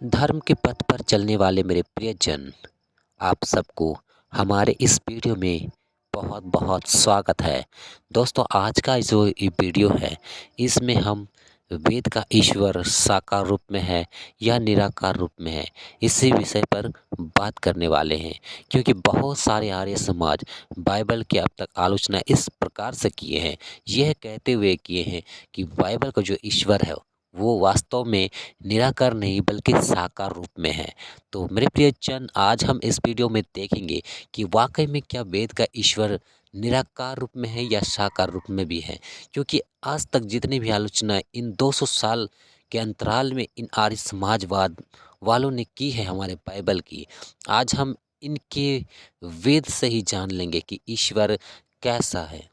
धर्म के पथ पर चलने वाले मेरे प्रियजन, आप सबको हमारे इस वीडियो में बहुत बहुत स्वागत है। दोस्तों, आज का जो ये वीडियो है, इसमें हम वेद का ईश्वर साकार रूप में है या निराकार रूप में है, इसी विषय पर बात करने वाले हैं। क्योंकि बहुत सारे आर्य समाज बाइबल की अब तक आलोचना इस प्रकार से किए हैं, यह कहते हुए किए हैं कि बाइबल का जो ईश्वर है वो वास्तव में निराकार नहीं बल्कि साकार रूप में है। तो मेरे प्रियजन, आज हम इस वीडियो में देखेंगे कि वाकई में क्या वेद का ईश्वर निराकार रूप में है या साकार रूप में भी है। क्योंकि आज तक जितनी भी आलोचना इन 200 साल के अंतराल में इन आर्य समाजवाद वालों ने की है हमारे बाइबल की, आज हम इनके वेद से ही जान लेंगे कि ईश्वर कैसा है।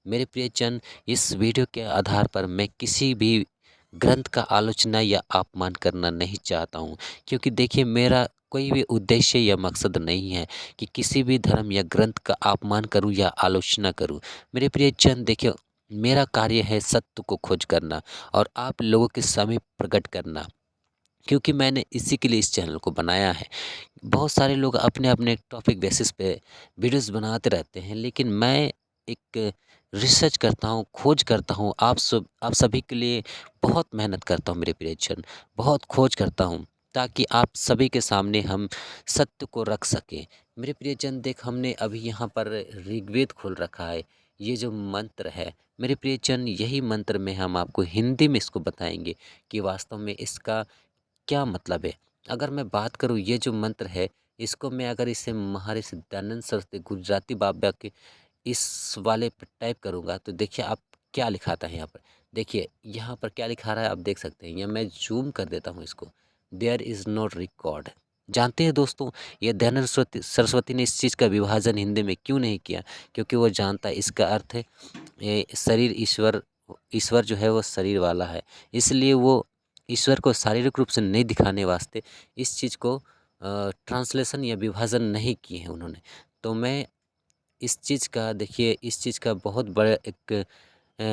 मेरे प्रियजन, इस वीडियो के आधार पर मैं किसी भी ग्रंथ का आलोचना या अपमान करना नहीं चाहता हूँ। क्योंकि देखिए, मेरा कोई भी उद्देश्य या मकसद नहीं है कि किसी भी धर्म या ग्रंथ का अपमान करूँ या आलोचना करूँ। मेरे प्रियजन, देखिए, मेरा कार्य है सत्य को खोज करना और आप लोगों के सामने प्रकट करना। क्योंकि मैंने इसी के लिए इस चैनल को बनाया है। बहुत सारे लोग अपने अपने टॉपिक बेसिस पे वीडियोस बनाते रहते हैं, लेकिन मैं एक रिसर्च करता हूँ, खोज करता हूँ। आप सभी के लिए बहुत मेहनत करता हूँ मेरे प्रियजन, बहुत खोज करता हूँ ताकि आप सभी के सामने हम सत्य को रख सकें। मेरे प्रियजन, देख, हमने अभी यहाँ पर ऋग्वेद खोल रखा है। ये जो मंत्र है मेरे प्रियजन, यही मंत्र में हम आपको हिंदी में इसको बताएंगे कि वास्तव में इसका क्या मतलब है। अगर मैं बात करूँ, ये जो मंत्र है, इसको मैं अगर इसे महर्षि दयानंद सरस्वती गुजराती बाबा के इस वाले पे टाइप करूँगा तो देखिए आप क्या लिखा था यहाँ पर। देखिए यहाँ पर क्या लिखा रहा है, आप देख सकते हैं। या मैं जूम कर देता हूँ इसको। There is no record. जानते हैं दोस्तों, ये दयानंद सरस्वती सरस्वती ने इस चीज़ का विभाजन हिंदी में क्यों नहीं किया? क्योंकि वो जानता है इसका अर्थ है ये शरीर, ईश्वर ईश्वर जो है वो शरीर वाला है। इसलिए वो ईश्वर को शारीरिक रूप से नहीं दिखाने वास्ते इस चीज़ को ट्रांसलेशन या विभाजन नहीं किए हैं उन्होंने। तो मैं इस चीज़ का, देखिए, इस चीज़ का बहुत बड़ा एक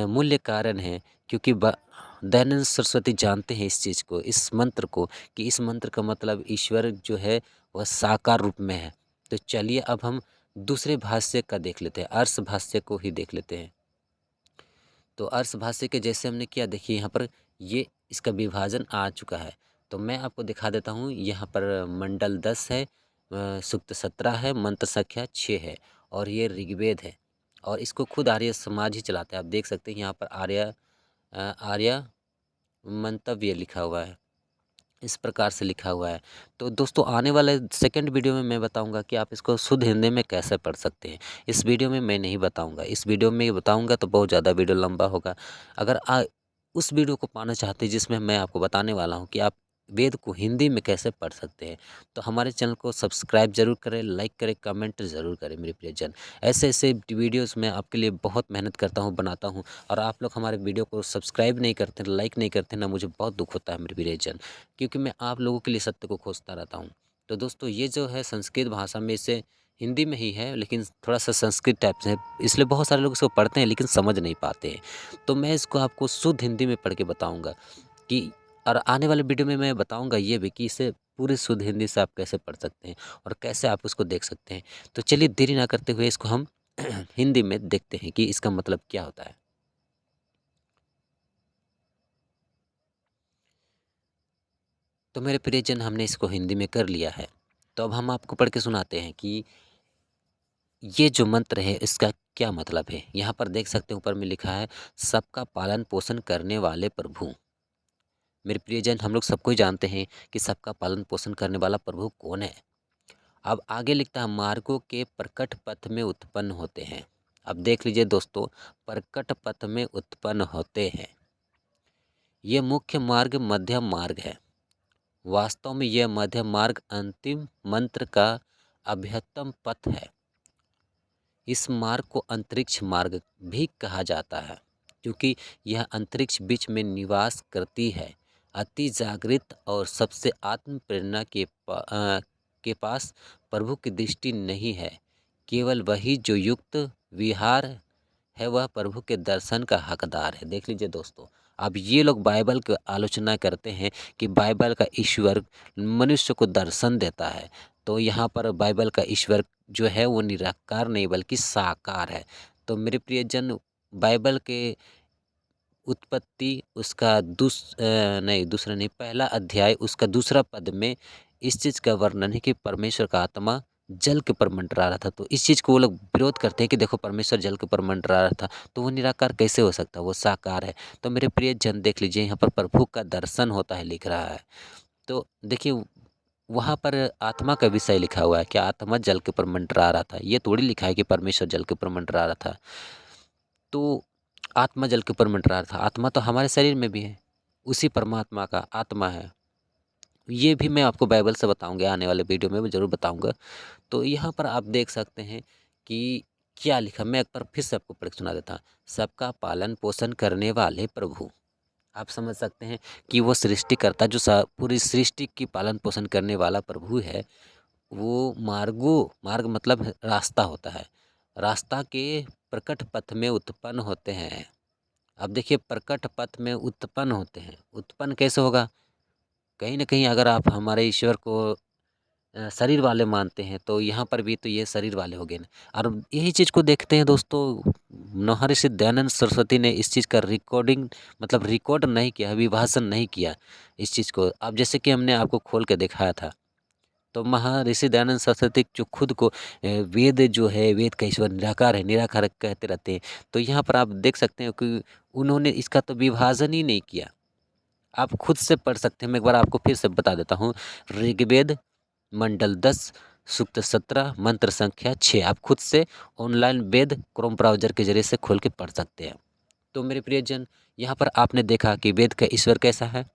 मूल्य कारण है। क्योंकि दयानंद सरस्वती जानते हैं इस चीज़ को, इस मंत्र को, कि इस मंत्र का मतलब ईश्वर जो है वह साकार रूप में है। तो चलिए अब हम दूसरे भाष्य का देख लेते हैं, अर्श भाष्य को ही देख लेते हैं। तो अर्श भाष्य के जैसे हमने किया, देखिए यहाँ पर ये इसका विभाजन आ चुका है। तो मैं आपको दिखा देता हूँ। यहाँ पर मंडल 10 है, सूक्त 17 है, मंत्र संख्या 6 है और ये ऋग्वेद है। और इसको खुद आर्य समाज ही चलाता है। आप देख सकते हैं यहाँ पर आर्य मंतव्य लिखा हुआ है, इस प्रकार से लिखा हुआ है। तो दोस्तों, आने वाले सेकंड वीडियो में मैं बताऊंगा कि आप इसको शुद्ध हिंदी में कैसे पढ़ सकते हैं। इस वीडियो में मैं नहीं बताऊंगा। इस वीडियो में बताऊंगा तो बहुत ज़्यादा वीडियो लंबा होगा। अगर उस वीडियो को पाना चाहते हैं जिसमें मैं आपको बताने वाला हूं कि आप वेद को हिंदी में कैसे पढ़ सकते हैं, तो हमारे चैनल को सब्सक्राइब जरूर करें, लाइक करें, कमेंट ज़रूर करें मेरे प्रियजन। ऐसे ऐसे वीडियोज़ मैं आपके लिए बहुत मेहनत करता हूँ, बनाता हूँ, और आप लोग हमारे वीडियो को सब्सक्राइब नहीं करते, लाइक नहीं करते ना, मुझे बहुत दुख होता है मेरे प्रियजन। क्योंकि मैं आप लोगों के लिए सत्य को खोजता रहता हूँ। तो दोस्तों, ये जो है संस्कृत भाषा में, इसे हिंदी में ही है लेकिन थोड़ा सा संस्कृत टाइप से है, इसलिए बहुत सारे लोग इसको पढ़ते हैं लेकिन समझ नहीं पाते हैं। तो मैं इसको आपको शुद्ध हिंदी में पढ़ के बताऊँगा कि, और आने वाले वीडियो में मैं बताऊँगा ये भी कि इसे पूरी शुद्ध हिंदी से आप कैसे पढ़ सकते हैं और कैसे आप उसको देख सकते हैं। तो चलिए देरी ना करते हुए इसको हम हिंदी में देखते हैं कि इसका मतलब क्या होता है। तो मेरे प्रियजन, हमने इसको हिंदी में कर लिया है। तो अब हम आपको पढ़ के सुनाते हैं कि ये जो मंत्र है इसका क्या मतलब है। यहाँ पर देख सकते हैं, ऊपर में लिखा है, सबका पालन पोषण करने वाले प्रभु। मेरे प्रियजन, हम लोग सबको ही जानते हैं कि सबका पालन पोषण करने वाला प्रभु कौन है। अब आगे लिखता है, मार्गों के प्रकट पथ में उत्पन्न होते हैं। अब देख लीजिए दोस्तों, प्रकट पथ में उत्पन्न होते हैं। ये मुख्य मार्ग मध्यम मार्ग है। वास्तव में यह मध्यम मार्ग अंतिम मंत्र का अभ्यतम पथ है। इस मार्ग को अंतरिक्ष मार्ग भी कहा जाता है क्योंकि यह अंतरिक्ष बीच में निवास करती है। अति जागृत और सबसे आत्म प्रेरणा के पास प्रभु की दृष्टि नहीं है। केवल वही जो युक्त विहार है वह प्रभु के दर्शन का हकदार है। देख लीजिए दोस्तों, अब ये लोग बाइबल की आलोचना करते हैं कि बाइबल का ईश्वर मनुष्य को दर्शन देता है। तो यहाँ पर बाइबल का ईश्वर जो है वो निराकार नहीं बल्कि साकार है। तो मेरे प्रियजन, बाइबल के उत्पत्ति उसका नहीं, दूसरा नहीं, पहला अध्याय उसका दूसरा पद में इस चीज़ का वर्णन है कि परमेश्वर का आत्मा जल के ऊपर मंडरा रहा था। तो इस चीज़ को वो लोग विरोध करते हैं कि देखो परमेश्वर जल के ऊपर मंडरा रहा था, तो वो निराकार कैसे हो सकता है, वो साकार है। तो मेरे प्रिय जन देख लीजिए, यहाँ पर प्रभु का दर्शन होता है लिख रहा है। तो देखिए वहाँ पर आत्मा का विषय लिखा हुआ है कि आत्मा जल के ऊपर मंडरा रहा था, ये थोड़ी लिखा है कि परमेश्वर जल के ऊपर मंडरा रहा था। तो आत्मा जल के ऊपर मंडरा रहा था, आत्मा तो हमारे शरीर में भी है, उसी परमात्मा का आत्मा है। ये भी मैं आपको बाइबल से बताऊंगा, आने वाले वीडियो में मैं ज़रूर बताऊंगा। तो यहाँ पर आप देख सकते हैं कि क्या लिखा, मैं एक बार फिर से आपको पढ़ के सुना देता हूँ। सबका पालन पोषण करने वाले प्रभु, आप समझ सकते हैं कि वो सृष्टिकर्ता जो पूरी सृष्टि की पालन पोषण करने वाला प्रभु है, वो मार्ग मतलब रास्ता होता है, रास्ता के प्रकट पथ में उत्पन्न होते हैं। अब देखिए प्रकट पथ में उत्पन्न होते हैं, उत्पन्न कैसे होगा? कहीं न कहीं अगर आप हमारे ईश्वर को शरीर वाले मानते हैं तो यहाँ पर भी तो ये शरीर वाले हो गए ना। और यही चीज़ को देखते हैं दोस्तों, महर्षि दयानंद सरस्वती ने इस चीज़ का रिकॉर्डिंग मतलब रिकॉर्ड नहीं किया, अभिभाषण नहीं किया इस चीज़ को। अब जैसे कि हमने आपको खोल के दिखाया था, तो महर्षि दयानंद सरस्वती जो खुद को वेद जो है, वेद का ईश्वर निराकार है, निराकार कहते रहते हैं। तो यहाँ पर आप देख सकते हैं कि उन्होंने इसका तो विभाजन ही नहीं किया। आप खुद से पढ़ सकते हैं, मैं एक बार आपको फिर से बता देता हूँ। ऋग्वेद मंडल 10 सूक्त 17 मंत्र संख्या 6, आप खुद से ऑनलाइन वेद क्रोम ब्राउजर के जरिए से खोल के पढ़ सकते हैं। तो मेरे प्रियजन, यहाँ पर आपने देखा कि वेद का ईश्वर कैसा है,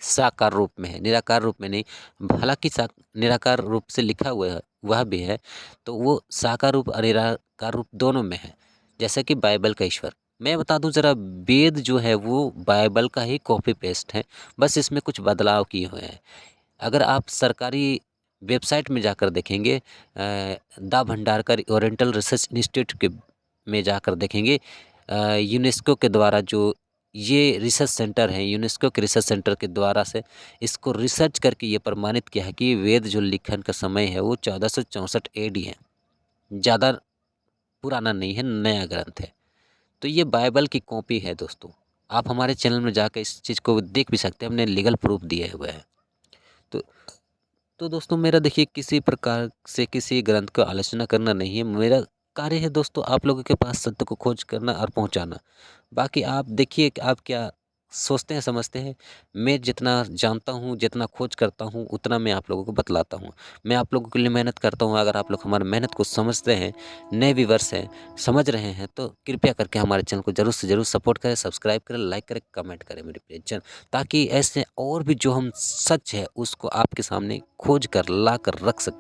साकार रूप में है, निराकार रूप में नहीं। हालांकि निराकार रूप से लिखा हुआ है वह भी है, तो वो साकार रूप और निराकार रूप दोनों में है। जैसे कि बाइबल का ईश्वर, मैं बता दूं जरा, वेद जो है वो बाइबल का ही कॉपी पेस्ट है, बस इसमें कुछ बदलाव किए हुए हैं। अगर आप सरकारी वेबसाइट में जाकर देखेंगे, the Bhandarkar oriental research institute के में जाकर देखेंगे, यूनेस्को के द्वारा जो ये रिसर्च सेंटर है, यूनेस्को के रिसर्च सेंटर के द्वारा से इसको रिसर्च करके ये प्रमाणित किया है कि वेद जो लिखन का समय है वो 1464 AD है, ज़्यादा पुराना नहीं है, नया ग्रंथ है। तो ये बाइबल की कॉपी है दोस्तों। आप हमारे चैनल में जाकर इस चीज़ को देख भी सकते हैं, हमने लीगल प्रूफ दिए हुए हैं। तो तो दोस्तों मेरा देखिए किसी प्रकार से किसी ग्रंथ को आलोचना करना नहीं है, मेरा कार्य है दोस्तों आप लोगों के पास सत्य को खोज करना और पहुंचाना। बाकी आप देखिए कि आप क्या सोचते हैं समझते हैं। मैं जितना जानता हूँ, जितना खोज करता हूँ, उतना मैं आप लोगों को बतलाता हूँ। मैं आप लोगों के लिए मेहनत करता हूँ। अगर आप लोग हमारी मेहनत को समझते हैं, नए व्यूअर्स हैं, समझ रहे हैं, तो कृपया करके हमारे चैनल को ज़रूर से ज़रूर सपोर्ट करें, सब्सक्राइब करें, लाइक करें, कमेंट करें मेरे प्रियजन, ताकि ऐसे और भी जो हम सच है उसको आपके सामने खोज कर ला कर रख सकें।